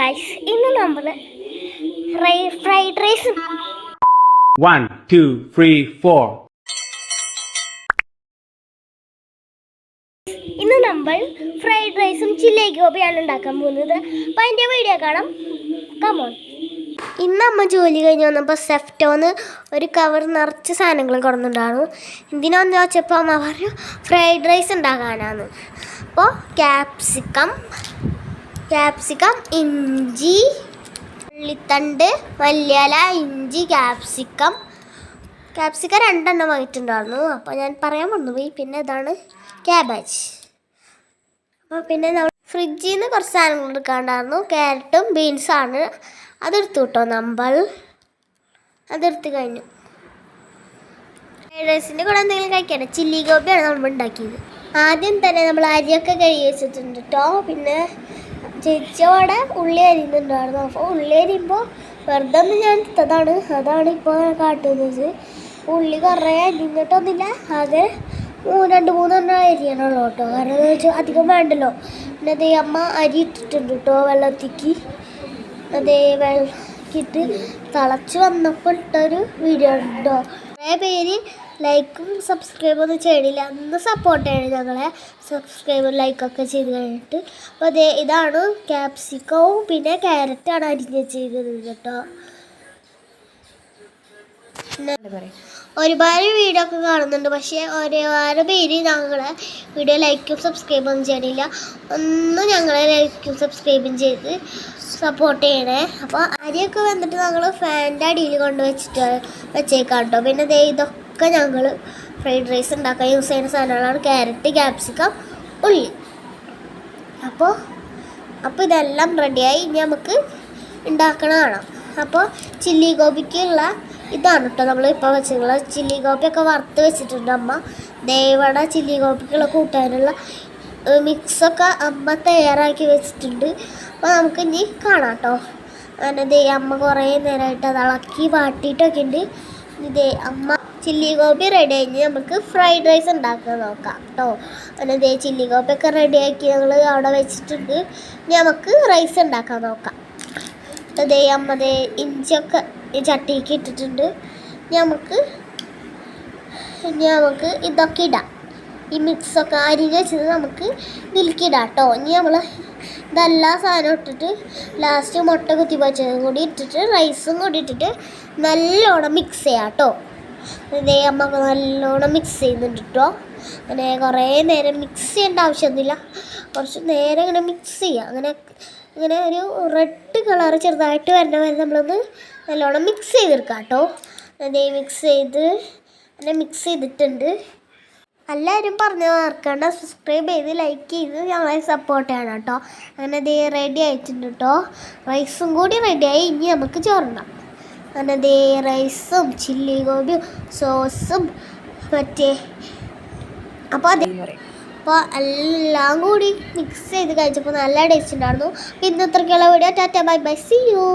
Guys, ഇന്ന് നമ്മൾ fried rice 1 2 3 4 ഇന്ന് നമ്മൾ ഫ്രൈഡ് റൈസും ചില്ലി ഗോപിയാണ് ഉണ്ടാക്കാൻ പോകുന്നത്. അപ്പം അതിൻ്റെ വീഡിയോ കാണാം. കമോൺ. ഇന്ന് അമ്മ ജോലി കഴിഞ്ഞ് വന്നപ്പോൾ സെഫ്റ്റോന്ന് ഒരു കവർ നിറച്ച് സാധനങ്ങൾ കൊടുക്കുന്നുണ്ടായിരുന്നു. എന്തിനാന്ന് ചോദിച്ചപ്പോൾ അമ്മ പറഞ്ഞു ഫ്രൈഡ് റൈസ് ഉണ്ടാക്കാനാണ്. അപ്പോൾ ക്യാപ്സിക്കം, ഇഞ്ചി, ഉള്ളിത്തണ്ട്, മല്ലിയില, ഇഞ്ചി, ക്യാപ്സിക്കം 2 വാങ്ങിയിട്ടുണ്ടായിരുന്നു. അപ്പോൾ ഞാൻ പറയാൻ മറന്നുപോയി. പിന്നെ ഇതാണ് ക്യാബേജ്. അപ്പോൾ പിന്നെ നമ്മൾ ഫ്രിഡ്ജിൽ നിന്ന് കുറച്ച് സാധനങ്ങൾ എടുക്കാണ്ടായിരുന്നു. ക്യാരറ്റും ബീൻസാണ്. അതെടുത്തു കേട്ടോ. അതെടുത്ത് കഴിഞ്ഞു. ഫ്രൈഡ് റൈസിൻ്റെ കൂടെ എന്തെങ്കിലും കഴിക്കണ്ടേ? ചില്ലി ഗോപിയാണ് നമ്മൾ ഉണ്ടാക്കിയത്. ആദ്യം തന്നെ നമ്മൾ അരിയൊക്കെ കഴുകി വെച്ചിട്ടുണ്ട് കേട്ടോ. പിന്നെ ചേച്ചിയോടെ ഉള്ളി അരിയുന്നുണ്ടായിരുന്നു. അപ്പോൾ ഉള്ളി അരിയുമ്പോൾ വെറുതെ ഒന്ന് ഞാൻ എടുത്തതാണ്. അതാണ് ഇപ്പോൾ കാട്ടുന്നത്. ഉള്ളി കുറേ അരിഞ്ഞിട്ടൊന്നുമില്ല. അത് 2-3 അരിയണുള്ളൂ കേട്ടോ. കാരണം എന്താ വെച്ചാൽ അധികം വേണ്ടല്ലോ. പിന്നെ അതേ അമ്മ അരി ഇട്ടിട്ടുണ്ട് കേട്ടോ വെള്ളത്തിക്ക്. അതേ വെള്ളത്തിട്ട് തിളച്ച് വന്നപ്പോൾ ഇട്ടൊരു വീഡിയോ ഉണ്ടോ. കുറേ പേര് ലൈക്കും സബ്സ്ക്രൈബൊന്നും ചെയ്യണില്ല. അന്ന് സപ്പോർട്ട് ചെയ്യണം ഞങ്ങളെ. സബ്സ്ക്രൈബ് ലൈക്കൊക്കെ ചെയ്ത് കഴിഞ്ഞിട്ട്. അപ്പോൾ അതേ ഇതാണ് ക്യാപ്സിക്കവും പിന്നെ ക്യാരറ്റാണ് അരിഞ്ഞ് ചെയ്തത് കേട്ടോ. പിന്നെ ഒരുപാട് വീഡിയോ ഒക്കെ കാണുന്നുണ്ട്. പക്ഷേ ഒരുപാട് പേര് ഞങ്ങളെ വീഡിയോ ലൈക്കും സബ്സ്ക്രൈബൊന്നും ചെയ്യണില്ല. ഒന്നും ഞങ്ങളെ ലൈക്കും സബ്സ്ക്രൈബും ചെയ്ത് സപ്പോർട്ട് ചെയ്യണേ. അപ്പോൾ അരിയൊക്കെ വന്നിട്ട് ഞങ്ങൾ ഫാനിൻ്റെ അടിയിൽ കൊണ്ട് വെച്ചേക്കാം കേട്ടോ. പിന്നെ ഇതൊക്കെ ഞങ്ങൾ ഫ്രൈഡ് റൈസ് ഉണ്ടാക്കാൻ യൂസ് ചെയ്യുന്ന സാധനങ്ങളാണ്. ക്യാരറ്റ്, ക്യാപ്സിക്കം, ഉള്ളി. അപ്പോൾ ഇതെല്ലാം റെഡിയായി. ഇനി നമുക്ക് ഉണ്ടാക്കണതാണ്. അപ്പോൾ ചില്ലി ഗോപിക്കുള്ള ഇതാണ് കേട്ടോ നമ്മൾ ഇപ്പോൾ വെച്ചിട്ടുള്ള ചില്ലി ഗോപിയൊക്കെ വറുത്ത് വെച്ചിട്ടുണ്ട് അമ്മ. ഇവിടെ ചില്ലി ഗോപിക്കുള്ള കൂട്ടാനുള്ള മിക്സൊക്കെ അമ്മ തയ്യാറാക്കി വെച്ചിട്ടുണ്ട്. അപ്പോൾ നമുക്ക് ഇനി കാണാം കേട്ടോ. അങ്ങനെ അമ്മ കുറേ നേരമായിട്ട് അത് ഇളക്കി വാട്ടിയിട്ടൊക്കെ ഉണ്ട്. അമ്മ ചില്ലി ഗോപി റെഡി ആയി. നമുക്ക് ഫ്രൈഡ് റൈസ് ഉണ്ടാക്കാൻ നോക്കാം കേട്ടോ. അങ്ങനെ ചില്ലി ഗോപിയൊക്കെ റെഡിയാക്കി ഞങ്ങൾ അവിടെ വെച്ചിട്ടുണ്ട്. ഇനി നമുക്ക് റൈസ് ഉണ്ടാക്കാൻ നോക്കാം. അമ്മ ഇഞ്ചിയൊക്കെ ചട്ടിക്ക് ഇട്ടിട്ടുണ്ട്. നമുക്ക് ഇതൊക്കെ ഇടാം. ഈ മിക്സൊക്കെ അരിഞ്ഞ് വെച്ചത് നമുക്ക് ഇതിലേക്കിടാം കേട്ടോ. ഇനി നമ്മൾ ഇതെല്ലാ സാധനവും ഇട്ടിട്ട് ലാസ്റ്റ് മുട്ട കുത്തി വെച്ചതും കൂടി ഇട്ടിട്ട് റൈസും കൂടി ഇട്ടിട്ട് നല്ലോണം മിക്സ് ചെയ്യാം കേട്ടോ. അമ്മക്ക് നല്ലോണം മിക്സ് ചെയ്യുന്നുണ്ട് കേട്ടോ. അങ്ങനെ കുറേ നേരം മിക്സ് ചെയ്യേണ്ട ആവശ്യമൊന്നുമില്ല. കുറച്ച് നേരം ഇങ്ങനെ മിക്സ് ചെയ്യുക. അങ്ങനെ ഒരു റെഡ് കളർ ചെറുതായിട്ട് വരണ വരെ നമ്മളൊന്ന് നല്ലോണം മിക്സ് ചെയ്തെടുക്കാം കേട്ടോ. മിക്സ് ചെയ്തിട്ടുണ്ട്. എല്ലാവരും പറഞ്ഞു ഓർക്കേണ്ട സബ്സ്ക്രൈബ് ചെയ്ത് ലൈക്ക് ചെയ്ത് ഞങ്ങളെ സപ്പോർട്ട് ചെയ്യണം കേട്ടോ. അങ്ങനെ റെഡി ആയിട്ടുണ്ട് കേട്ടോ. റൈസും കൂടി റെഡിയായി. ഇനി നമുക്ക് ചോറിടാം. അങ്ങനെ റൈസും ചില്ലി ഗോപിയും സോസും അപ്പോൾ എല്ലാം കൂടി മിക്സ് ചെയ്ത് കഴിച്ചപ്പോൾ നല്ല ടേസ്റ്റ് ഉണ്ടായിരുന്നു. ഇന്നത്രയ്ക്കുള്ള video. Tata bye bye, see U.